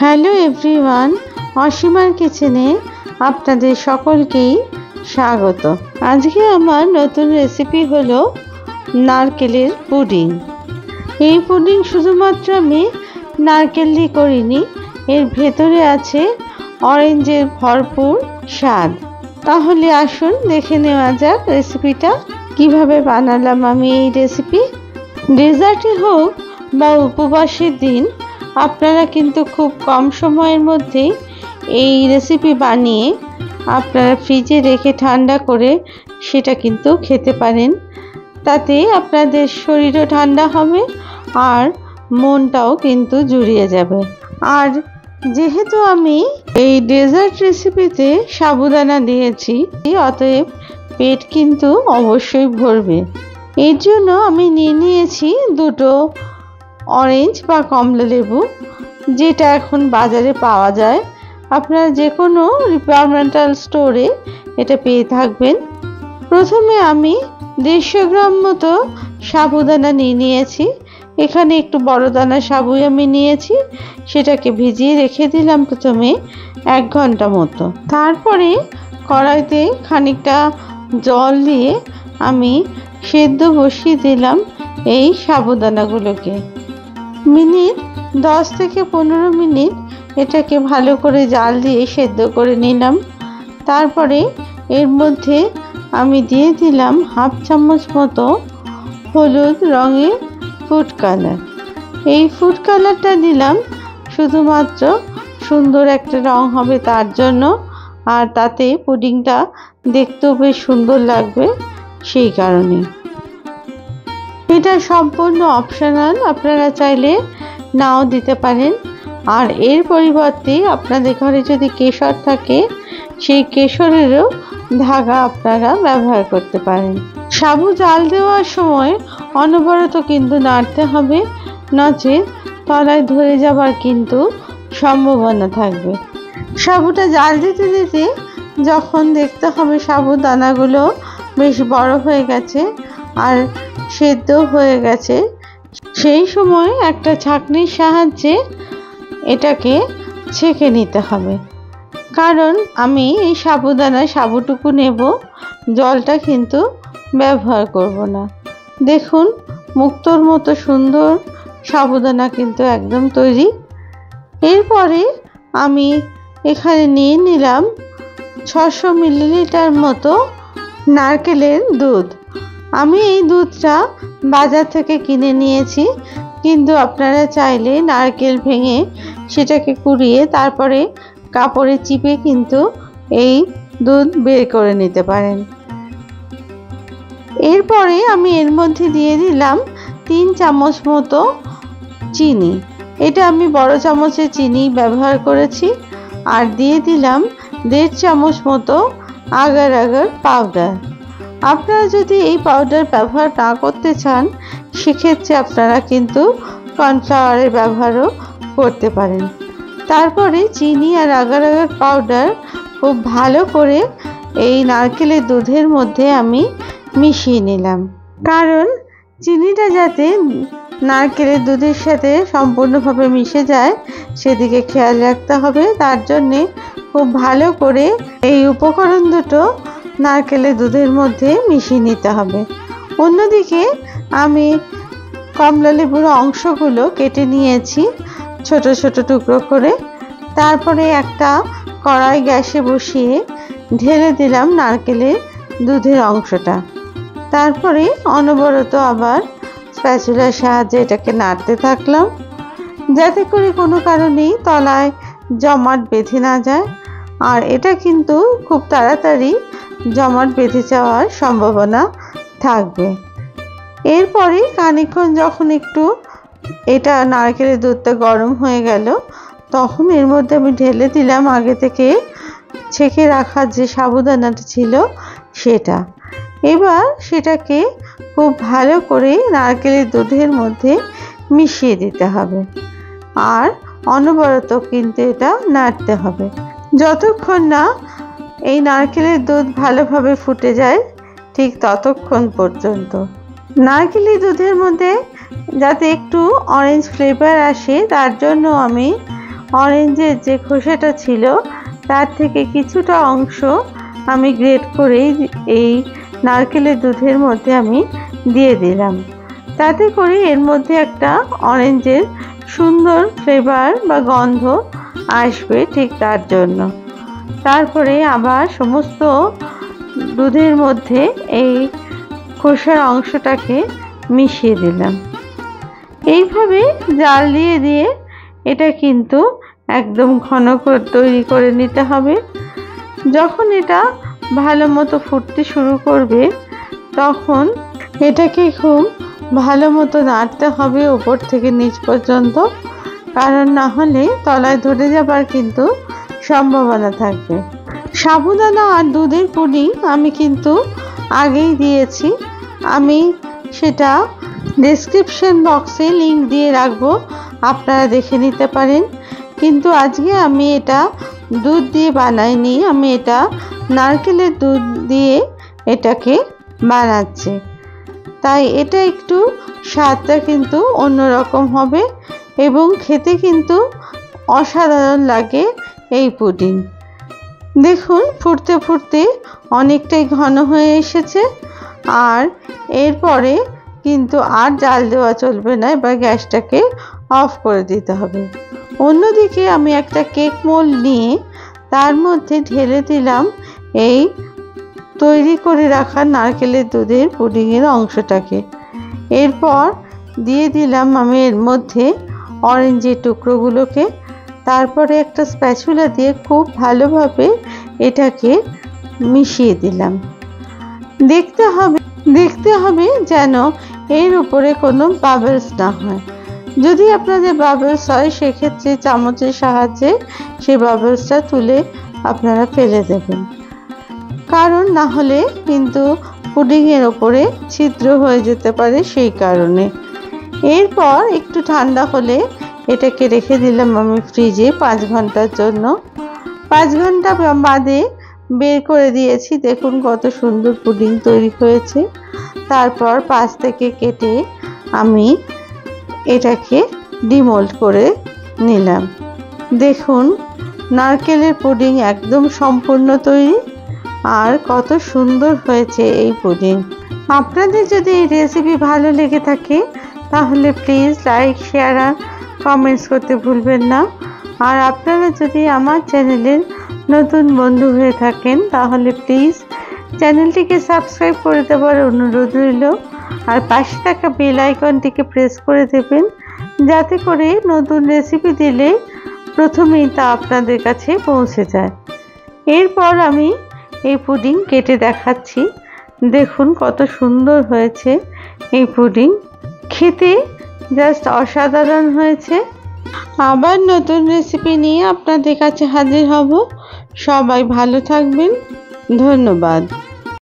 Hello everyone, অসীমার কিচেনে আপনাদের সকলকেই স্বাগত। আজকে আমার নতুন রেসিপি হলো নারকেলের পুডিং। এই পুডিং শুধুমাত্র আমি নারকেল দিয়ে করিনি, এর ভেতরে আছে অরেঞ্জের ভরপুর স্বাদ। তাহলে আসুন দেখে নেওয়া যাক রেসিপিটা কিভাবে বানালাম আমি এই রেসিপি। ডেজার্টে হোক বা উপবাসের দিন আপনারা কিন্তু খুব কম সময়ের মধ্যেই এই রেসিপি বানিয়ে আপনারা ফ্রিজে রেখে ঠান্ডা করে সেটা কিন্তু খেতে পারেন। তাতে আপনাদের শরীরও ঠান্ডা হবে আর মনটাও কিন্তু জুড়িয়ে যাবে। আর যেহেতু আমি এই ডেজার্ট রেসিপিতে সাবুদানা দিয়েছি, অতএব পেট কিন্তু অবশ্যই ভরবে। এর জন্য আমি নিয়েছি দুটো অরেঞ্জ বা কমলা লেবু, যেটা এখন বাজারে পাওয়া যায়। আপনারা যে কোনো ডিপার্টমেন্টাল স্টোরে এটা পেয়ে থাকবেন। প্রথমে আমি 150 গ্রাম মতো সাবুদানা নিয়েছি। এখানে একটু বড় দানা সাবুই আমি নিয়েছি। সেটাকে ভিজিয়ে রেখে দিলাম প্রথমে 1 ঘন্টা মতো। তারপরে কড়াইতে খানিকটা জল দিয়ে আমি সেদ্ধ বসিয়ে দিলাম এই সাবুদানাগুলোকে। মিনিট 10 থেকে 15 মিনিট এটাকে ভালো করে জাল দিয়ে সেদ্ধ করে নিলাম। তারপরে এর মধ্যে আমি দিয়ে দিলাম 1/2 চামচ মতো হলুদ রঙের ফুড কালার। এই ফুড কালারটা দিলাম শুধুমাত্র সুন্দর একটা রং হবে তার জন্য, আর তাতে পুডিংটা দেখতেও বেশ সুন্দর লাগবে সেই কারণে। এটা সম্পূর্ণ অপশনাল, আপনারা চাইলে নাও দিতে পারেন। আর এর পরিবর্তে আপনাদের ঘরে যদি কেশর থাকে, সেই কেশরেরও ধাগা আপনারা ব্যবহার করতে পারেন। সাবু জাল দেওয়ার সময় অনবরত কিন্তু নাড়তে হবে, নচেত তলায় ধরে যাবার কিন্তু সম্ভাবনা থাকবে। সাবুটা জাল দিতে দিতে যখন দেখতে হবে সাবুর দানাগুলো বেশ বড় হয়ে গেছে আর সেদ্ধ হয়ে গেছে, সেই সময় একটা ছাঁকনির সাহায্যে এটাকে ছেঁকে নিতে হবে। কারণ আমি এই সাবুটুকু নেব, জলটা কিন্তু ব্যবহার করব না। দেখুন, মুক্তোর মতো সুন্দর সাবুদানা কিন্তু একদম তৈরি। এরপরে আমি এখানে নিয়ে নিলাম 600 মিলিলিটার মতো নারকেলের দুধ। আমি এই দুধটা বাজার থেকে কিনে নিয়েছি, কিন্তু আপনারা চাইলে নারকেল ভেঙে সেটাকে কুড়িয়ে তারপরে কাপড়ে চিপে কিন্তু এই দুধ বের করে নিতে পারেন। এরপরে আমি এর মধ্যে দিয়ে দিলাম 3 চামচ মতো চিনি। এটা আমি বড় চামচের চিনি ব্যবহার করেছি। আর দিয়ে দিলাম 1.5 চামচ মতো আগার পাউডার। আপনারা যদি এই পাউডার ব্যবহার না করতে চান, সেক্ষেত্রে আপনারা কিন্তু কর্নফ্লাওয়ারের ব্যবহারও করতে পারেন। তারপরে চিনি আর আগার পাউডার খুব ভালো করে এই নারকেলের দুধের মধ্যে আমি মিশিয়ে নিলাম। কারণ চিনিটা যাতে নারকেলের দুধের সাথে সম্পূর্ণভাবে মিশে যায় সেদিকে খেয়াল রাখতে হবে। তার জন্যে খুব ভালো করে এই উপকরণ দুটো নারকেলের দুধের মধ্যে মিশিয়ে নিতে হবে। অন্যদিকে আমি কমলা লেবুর অংশগুলো কেটে নিয়েছি ছোট ছোট টুকরো করে। তারপরে একটা কড়াই গ্যাসে বসিয়ে ঢেলে দিলাম নারকেলের দুধের অংশটা। তারপরে অনবরত আবার স্প্যাচুলার সাহায্যে এটাকে নাড়তে থাকলাম, যাতে করে কোনো কারণেই তলায় জমাট বেঁধে না যায়। আর এটা কিন্তু খুব তাড়াতাড়ি জমাট বেঁধে যাওয়ার সম্ভাবনা থাকবে। এরপরে খানিকক্ষণ যখন একটু এটা নারকেলের দুধটা গরম হয়ে গেল, তখন এর মধ্যে আমি ঢেলে দিলাম আগে থেকে ছেঁকে রাখা যে সাবুদানাটা ছিল সেটা। এবার সেটাকে খুব ভালো করে নারকেলের দুধের মধ্যে মিশিয়ে দিতে হবে আর অনবরত কিন্তু এটা নাড়তে হবে যতক্ষণ না এই নারকেলের দুধ ভালোভাবে ফুটে যায়, ঠিক ততক্ষণ পর্যন্ত। নারকেলের দুধের মধ্যে যাতে একটু অরেঞ্জ ফ্লেভার আসে, তার জন্য আমি অরেঞ্জের যে খোসাটা ছিল তার থেকে কিছুটা অংশ আমি গ্রেট করেই এই নারকেলের দুধের মধ্যে আমি দিয়ে দিলাম। তাতে করে এর মধ্যে একটা অরেঞ্জের সুন্দর ফ্লেভার বা গন্ধ আসবে, ঠিক তার জন্য। তারপরে আবার সমস্ত দুধের মধ্যে এই খোসার অংশটাকে মিশিয়ে দিলাম। এইভাবে জাল দিয়ে দিয়ে এটা কিন্তু একদম ঘন করে তৈরি করে নিতে হবে। যখন এটা ভালো মতো ফুটতে শুরু করবে তখন এটাকে খুব ভালো মতো নাড়তে হবে উপর থেকে নিচ পর্যন্ত, কারণ না হলে তলায় ধরে যাবার কিন্তু সম্ভাবনা থাকবে। সাবুদানা আর দুধের পুডিং আমি কিন্তু আগেই দিয়েছি, আমি সেটা ডেসক্রিপশন বক্সে লিংক দিয়ে রাখবো, আপনারা দেখে নিতে পারেন। কিন্তু আজকে আমি এটা দুধ দিয়ে বানাইনি, আমি এটা নারকেলের দুধ দিয়ে এটাকে বানাচ্ছি, তাই এটা একটু স্বাদটা কিন্তু অন্যরকম হবে এবং খেতে কিন্তু অসাধারণ লাগে এই পুডিং। দেখুন ফুটতে ফুটতে অনেকটাই ঘন হয়ে এসেছে, আর এরপরে কিন্তু আর জাল দেওয়া চলবে না, এবার গ্যাসটাকে অফ করে দিতে হবে। অন্যদিকে আমি একটা কেক মোল্ড নিয়ে তার মধ্যে ঢেলে দিলাম এই তৈরি করে রাখা নারকেলের দুধের পুডিংয়ের অংশটাকে। এরপর দিয়ে দিলাম আমি এর মধ্যে অরেঞ্জের টুকরোগুলোকে। তারপরে একটা স্প্যাচুলা দিয়ে খুব ভালোভাবে এটাকে মিশিয়ে দিলাম। দেখতে হবে যেন এর উপরে কোনো বাবলস না হয়। যদি আপনাদের বাবলস হয় সেক্ষেত্রে চামচের সাহায্যে সেই বাবলসটা তুলে আপনারা ফেলে দেবেন, কারণ না হলে কিন্তু পুডিংয়ের ওপরে ছিদ্র হয়ে যেতে পারে, সেই কারণে। এরপর একটু ঠান্ডা হলে এটাকে রেখে দিলাম আমি ফ্রিজে 5 ঘন্টার জন্য। 5 ঘন্টা বাদে বের করে দিয়েছি, দেখুন কত সুন্দর পুডিং তৈরি হয়েছে। তারপর পাশ থেকে কেটে আমি এটাকে ডিমোল্ড করে নিলাম। দেখুন নারকেলের পুডিং একদম সম্পূর্ণ তৈরি, আর কত সুন্দর হয়েছে এই পুডিং। আপনাদের যদি এই রেসিপি ভালো লেগে থাকে তাহলে প্লিজ লাইক, শেয়ার আর কমেন্টস করতে ভুলবেন না। আর আপনারা যদি আমার চ্যানেলের নতুন বন্ধু হয়ে থাকেন তাহলে প্লিজ চ্যানেলটিকে সাবস্ক্রাইব করে দেওয়ার অনুরোধ রইল, আর পাশে থাকা বেল আইকনটিকে প্রেস করে দেবেন, যাতে করে নতুন রেসিপি দিলে প্রথমেই তা আপনাদের কাছে পৌঁছে যায়। এরপর আমি এই পুডিং কেটে দেখাচ্ছি, দেখুন কত সুন্দর হয়েছে এই পুডিং, খেতে জাস্ট অসাধারণ হয়েছে। আবার নতুন রেসিপি নিয়ে আপনাদের কাছে হাজির হব। সবাই ভালো থাকবেন, ধন্যবাদ।